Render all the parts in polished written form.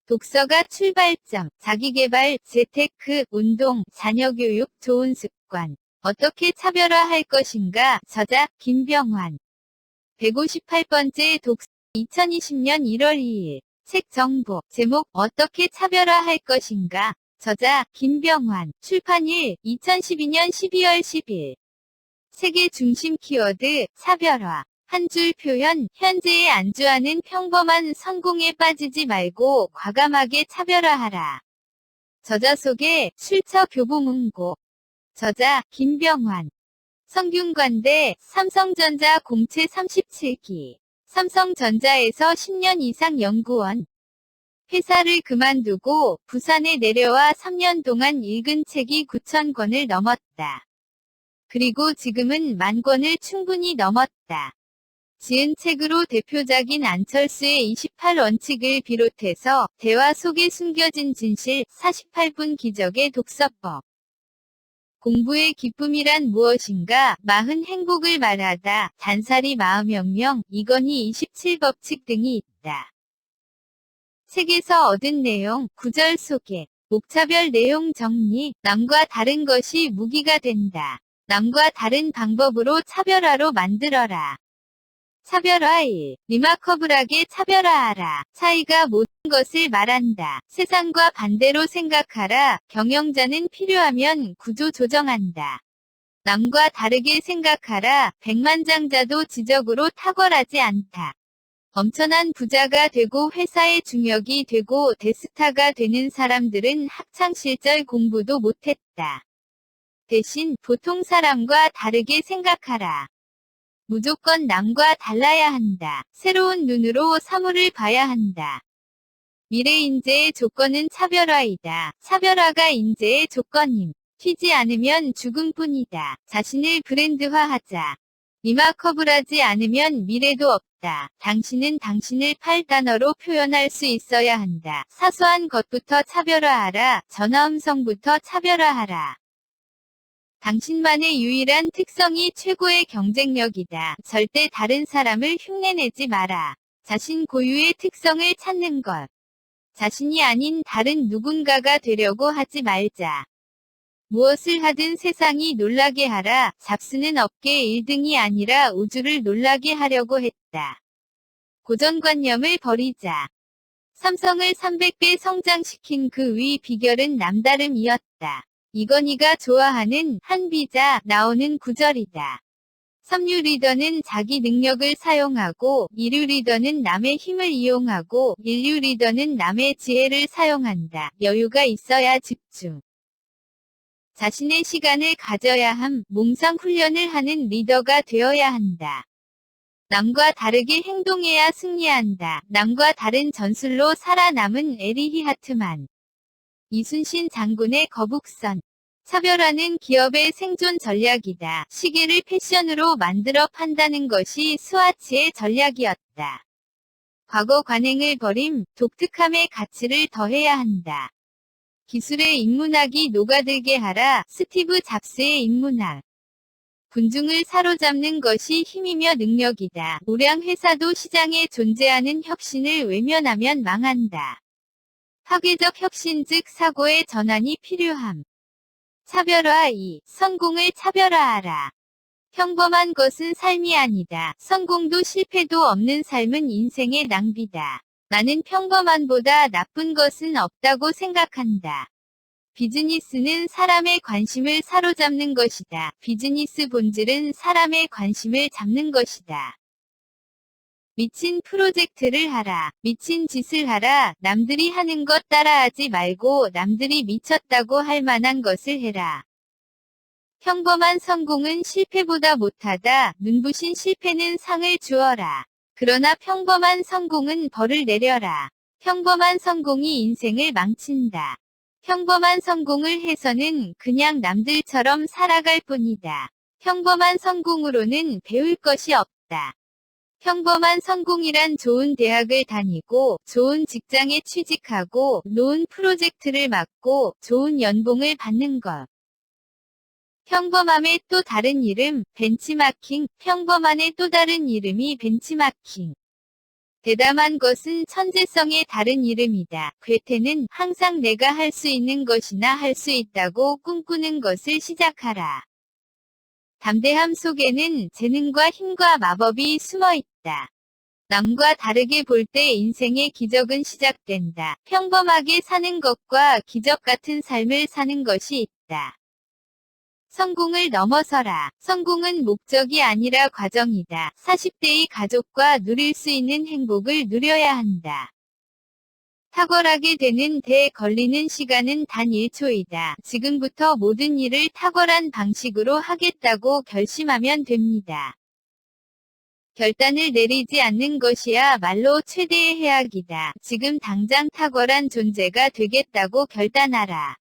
독서가 출발점, 자기계발, 재테크, 운동, 자녀교육, 좋은 습관. 어떻게 차별화할 것인가? 저자, 김병환. 158번째 독서. 2020년 1월 2일. 책 정보. 제목, 어떻게 차별화할 것인가? 저자, 김병환. 출판일, 2012년 12월 10일. 책의 중심 키워드, 차별화. 한 줄 표현, 현재에 안주하는 평범한 성공에 빠지지 말고 과감하게 차별화하라. 저자 소개, 출처 교보문고. 저자, 김병환. 성균관대, 삼성전자 공채 37기. 삼성전자에서 10년 이상 연구원. 회사를 그만두고 부산에 내려와 3년 동안 읽은 책이 9,000권을 넘었다. 그리고 지금은 10,000권을 충분히 넘었다. 지은 책으로 대표작인 안철수의 28원칙을 비롯해서 대화 속에 숨겨진 진실, 48분 기적의 독서법. 공부의 기쁨이란 무엇인가? 40 행복을 말하다, 단살이 마음혁명, 이건희 27법칙 등이 있다. 책에서 얻은 내용, 구절 소개, 목차별 내용 정리, 남과 다른 것이 무기가 된다. 남과 다른 방법으로 차별화로 만들어라. 차별화 1. 리마커블하게 차별화하라. 차이가 모든 것을 말한다. 세상과 반대로 생각하라. 경영자는 필요하면 구조 조정한다. 남과 다르게 생각하라. 백만장자도 지적으로 탁월하지 않다. 엄청난 부자가 되고 회사의 중역이 되고 대스타가 되는 사람들은 학창시절 공부도 못했다. 대신 보통 사람과 다르게 생각하라. 무조건 남과 달라야 한다. 새로운 눈으로 사물을 봐야 한다. 미래 인재의 조건은 차별화이다. 차별화가 인재의 조건임. 튀지 않으면 죽음뿐이다. 자신을 브랜드화하자. 리마커블하지 않으면 미래도 없다. 당신은 당신을 8단어로 표현할 수 있어야 한다. 사소한 것부터 차별화하라. 전화음성부터 차별화하라. 당신만의 유일한 특성이 최고의 경쟁력이다. 절대 다른 사람을 흉내내지 마라. 자신 고유의 특성을 찾는 것. 자신이 아닌 다른 누군가가 되려고 하지 말자. 무엇을 하든 세상이 놀라게 하라. 잡스는 업계 1등이 아니라 우주를 놀라게 하려고 했다. 고정관념을 버리자. 삼성을 300배 성장시킨 그 위 비결은 남다름이었다. 이건희가 좋아하는 한비자 나오는 구절이다. 삼류 리더는 자기 능력을 사용하고, 이류 리더는 남의 힘을 이용하고, 일류 리더는 남의 지혜를 사용한다. 여유가 있어야 집중. 자신의 시간을 가져야 함, 몽상 훈련을 하는 리더가 되어야 한다. 남과 다르게 행동해야 승리한다. 남과 다른 전술로 살아남은 에리히 하트만. 이순신 장군의 거북선. 차별화는 기업의 생존 전략이다. 시계를 패션으로 만들어 판다는 것이 스와치의 전략이었다. 과거 관행을 버림, 독특함의 가치를 더해야 한다. 기술의 인문학이 녹아들게 하라. 스티브 잡스의 인문학. 군중을 사로잡는 것이 힘이며 능력이다. 우량 회사도 시장에 존재하는 혁신을 외면하면 망한다. 파괴적 혁신 즉 사고의 전환이 필요함. 차별화 2. 성공을 차별화하라. 평범한 것은 삶이 아니다. 성공도 실패도 없는 삶은 인생의 낭비다. 나는 평범한보다 나쁜 것은 없다고 생각한다. 비즈니스는 사람의 관심을 사로잡는 것이다. 비즈니스 본질은 사람의 관심을 잡는 것이다. 미친 프로젝트를 하라. 미친 짓을 하라. 남들이 하는 것 따라하지 말고 남들이 미쳤다고 할 만한 것을 해라. 평범한 성공은 실패보다 못하다. 눈부신 실패는 상을 주어라. 그러나 평범한 성공은 벌을 내려라. 평범한 성공이 인생을 망친다. 평범한 성공을 해서는 그냥 남들처럼 살아갈 뿐이다. 평범한 성공으로는 배울 것이 없다. 평범한 성공이란 좋은 대학을 다니고, 좋은 직장에 취직하고, 좋은 프로젝트를 맡고, 좋은 연봉을 받는 것. 평범함의 또 다른 이름, 벤치마킹. 평범한의 또 다른 이름이 벤치마킹. 대담한 것은 천재성의 다른 이름이다. 괴테는 항상 내가 할 수 있는 것이나 할 수 있다고 꿈꾸는 것을 시작하라. 담대함 속에는 재능과 힘과 마법이 숨어 있다. 남과 다르게 볼 때 인생의 기적은 시작된다. 평범하게 사는 것과 기적 같은 삶을 사는 것이 있다. 성공을 넘어서라. 성공은 목적이 아니라 과정이다. 40대의 가족과 누릴 수 있는 행복을 누려야 한다. 탁월하게 되는 데 걸리는 시간은 단 1초이다. 지금부터 모든 일을 탁월한 방식으로 하겠다고 결심하면 됩니다. 결단을 내리지 않는 것이야말로 최대의 해악이다. 지금 당장 탁월한 존재가 되겠다고 결단하라.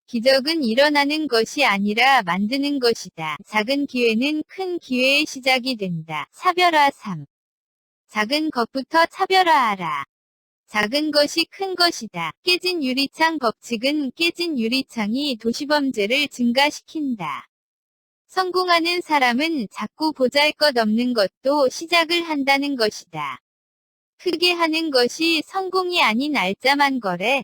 기적은 일어나는 것이 아니라 만드는 것이다. 작은 기회는 큰 기회의 시작이 된다. 차별화 3. 작은 것부터 차별화하라. 작은 것이 큰 것이다. 깨진 유리창 법칙은 깨진 유리창이 도시범죄를 증가시킨다. 성공하는 사람은 작고 보잘것없는 것도 시작을 한다는 것이다. 크게 하는 것이 성공이 아닌 알짜만 거래.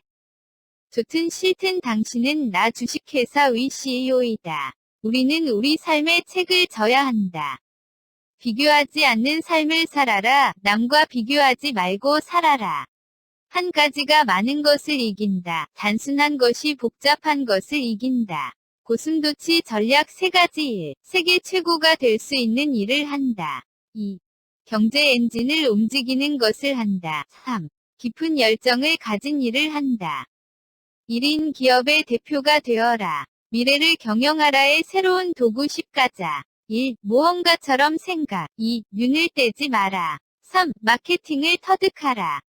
좋든 싫든 당신은 나 주식회사의 CEO이다. 우리는 우리 삶의 책을 져야 한다. 비교하지 않는 삶을 살아라. 남과 비교하지 말고 살아라. 한 가지가 많은 것을 이긴다. 단순한 것이 복잡한 것을 이긴다. 고슴도치 전략 3가지 1. 세계 최고가 될 수 있는 일을 한다. 2. 경제 엔진을 움직이는 것을 한다. 3. 깊은 열정을 가진 일을 한다. 1인 기업의 대표가 되어라. 미래를 경영하라의 새로운 도구 10가자. 1. 모험가처럼 생각. 2. 눈을 떼지 마라. 3. 마케팅을 터득하라.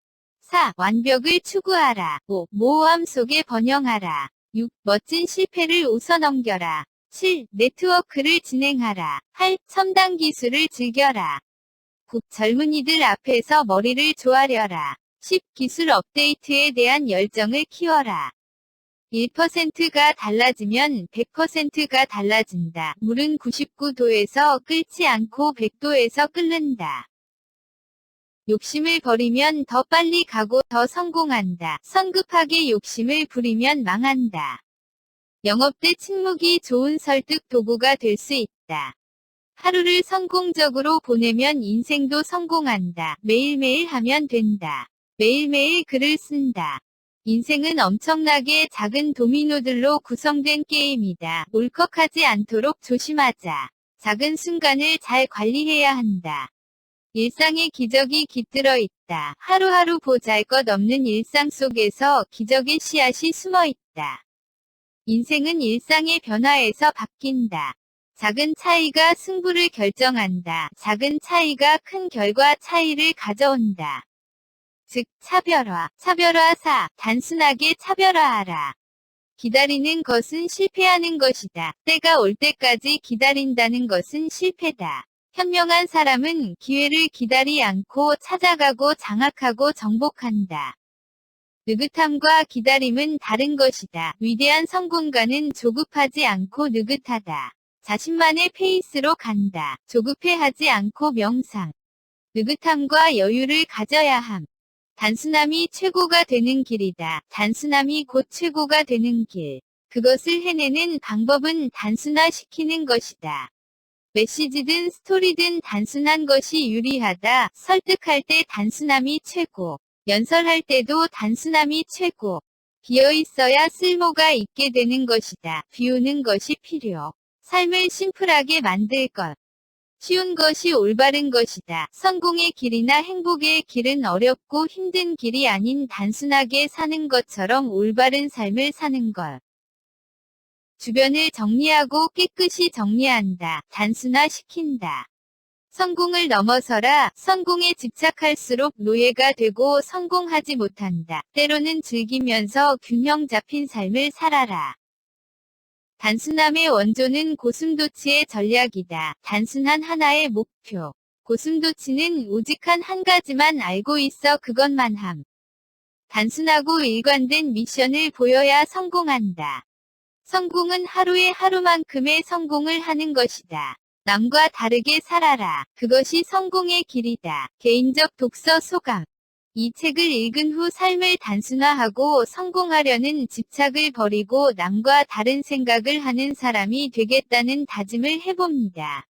4. 완벽을 추구하라. 5. 모호함 속에 번영하라. 6. 멋진 실패를 웃어넘겨라. 7. 네트워크를 진행하라. 8. 첨단 기술을 즐겨라. 9. 젊은이들 앞에서 머리를 조아려라. 10. 기술 업데이트에 대한 열정을 키워라. 1%가 달라지면 100%가 달라진다. 물은 99도에서 끓지 않고 100도에서 끓는다. 욕심을 버리면 더 빨리 가고 더 성공한다. 성급하게 욕심을 부리면 망한다. 영업 때 침묵이 좋은 설득 도구가 될 수 있다. 하루를 성공적으로 보내면 인생도 성공한다. 매일매일 하면 된다. 매일매일 글을 쓴다. 인생은 엄청나게 작은 도미노들로 구성된 게임이다. 울컥하지 않도록 조심하자. 작은 순간을 잘 관리해야 한다. 일상에 기적이 깃들어 있다. 하루하루 보잘것없는 일상 속에서 기적의 씨앗이 숨어 있다. 인생은 일상의 변화에서 바뀐다. 작은 차이가 승부를 결정한다. 작은 차이가 큰 결과 차이를 가져온다. 즉, 차별화. 차별화 4. 단순하게 차별화하라. 기다리는 것은 실패하는 것이다. 때가 올 때까지 기다린다는 것은 실패다. 현명한 사람은 기회를 기다리 않고 찾아가고 장악하고 정복한다. 느긋함과 기다림은 다른 것이다. 위대한 성공가는 조급하지 않고 느긋하다. 자신만의 페이스로 간다. 조급해하지 않고 명상. 느긋함과 여유를 가져야 함. 단순함이 최고가 되는 길이다. 단순함이 곧 최고가 되는 길. 그것을 해내는 방법은 단순화시키는 것이다. 메시지든 스토리든 단순한 것이 유리하다. 설득할 때 단순함이 최고. 연설할 때도 단순함이 최고. 비어있어야 쓸모가 있게 되는 것이다. 비우는 것이 필요. 삶을 심플하게 만들 것. 쉬운 것이 올바른 것이다. 성공의 길이나 행복의 길은 어렵고 힘든 길이 아닌 단순하게 사는 것처럼 올바른 삶을 사는 것. 주변을 정리하고 깨끗이 정리한다. 단순화시킨다. 성공을 넘어서라. 성공에 집착할수록 노예가 되고 성공하지 못한다. 때로는 즐기면서 균형 잡힌 삶을 살아라. 단순함의 원조는 고슴도치의 전략이다. 단순한 하나의 목표. 고슴도치는 오직 한 가지만 알고 있어 그것만 함. 단순하고 일관된 미션을 보여야 성공한다. 성공은 하루에 하루만큼의 성공을 하는 것이다. 남과 다르게 살아라. 그것이 성공의 길이다. 개인적 독서 소감. 이 책을 읽은 후 삶을 단순화하고 성공하려는 집착을 버리고 남과 다른 생각을 하는 사람이 되겠다는 다짐을 해봅니다.